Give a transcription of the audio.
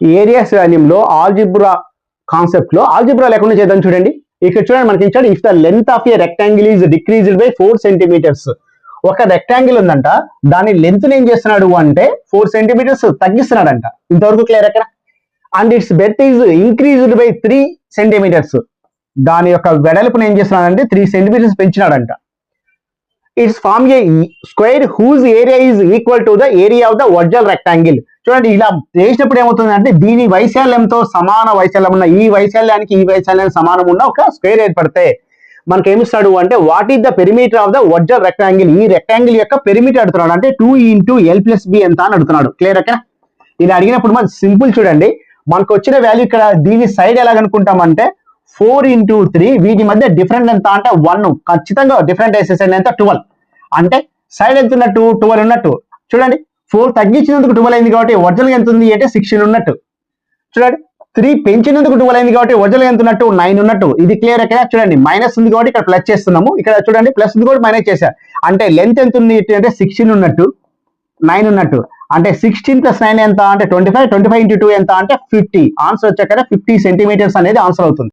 Areas వాల్యూమ్లో algebra కాన్సెప్ట్లో algebra లేకుండా చేద్దాం చూడండి. ఇక్కడ చూడండి మనకి ఇచ్చాడు if the length of a rectangle is decreased by 4 centimetres. ఒక రెక్టాంగిల్ ఉందంట, దాని లెంత్ ఏం చేస్తున్నాడు అంటే 4 సెంటీమీటర్స్ తగ్గిస్తున్నాడంట. ఇంతవరకు క్లియర్ ఎక్కడ? And its breadth is increased by 3 centimetres. దాని యొక్క వెడల్పును ఏం చేస్తున్నాడంటే 3 సెంటీమీటర్స్ పెంచినాడంట. Its form a square whose area is equal to the area of the original rectangle. చూడండి ఇలా చేసినప్పుడు ఏమవుతుంది అంటే దీని వైశాల్యంతో సమాన వైశాల్యం ఉన్న ఈ వైశాల్యానికి ఈ వైశాల్యానికి సమానం ఉన్న ఒక స్క్వేర్ ఏర్పడితే మనకి ఏమిస్తాడు అంటే what is the perimeter of the original rectangle. ఈ రెక్టాంగిల్ యొక్క పెరిమీటర్ అడుగుతున్నాడు, అంటే 2 × L+B ఎంత అని అడుగుతున్నాడు. క్లియర్ ఓకేనా? ఇలా అడిగినప్పుడు మనం సింపుల్ చూడండి, మనకు వచ్చిన వాల్యూ ఇక్కడ దీని సైడ్ ఎలా కనుక్కుంటామంటే 4 × 3, వీటి మధ్య డిఫరెంట్ ఎంత అంటే 1. ఖచ్చితంగా డిఫరెంట్ వేసేసండి ఎంత 12. అంటే సైడ్ ఎంత ఉన్నట్టు 12 ఉన్నట్టు. చూడండి 4 తగ్గించినందుకు 12 అయింది కాబట్టి ఒరిజినల్ ఎంత ఉంది అంటే 16 ఉన్నట్టు. చూడండి 3 పెంచినందుకు 12 అయింది కాబట్టి ఒరిజినల్ ఎంత ఉన్నట్టు 9 ఉన్నట్టు. ఇది క్లియర్ ఎక్కడ? చూడండి మైనస్ ఉంది కాబట్టి ఇక్కడ ప్లస్ చేస్తున్నాము, ఇక్కడ చూడండి ప్లస్ ఉంది కూడా మైనస్ చేశా. అంటే లెంత్ ఎంత ఉంది అంటే 16 ఉన్నట్టు, 9 ఉన్నట్టు. అంటే 16 + 9 ఎంత అంటే 25, 25 × 2 ఎంత అంటే 50. ఆన్సర్ వచ్చాక 50 సెంటీమీటర్స్ అనేది ఆన్సర్ అవుతుంది.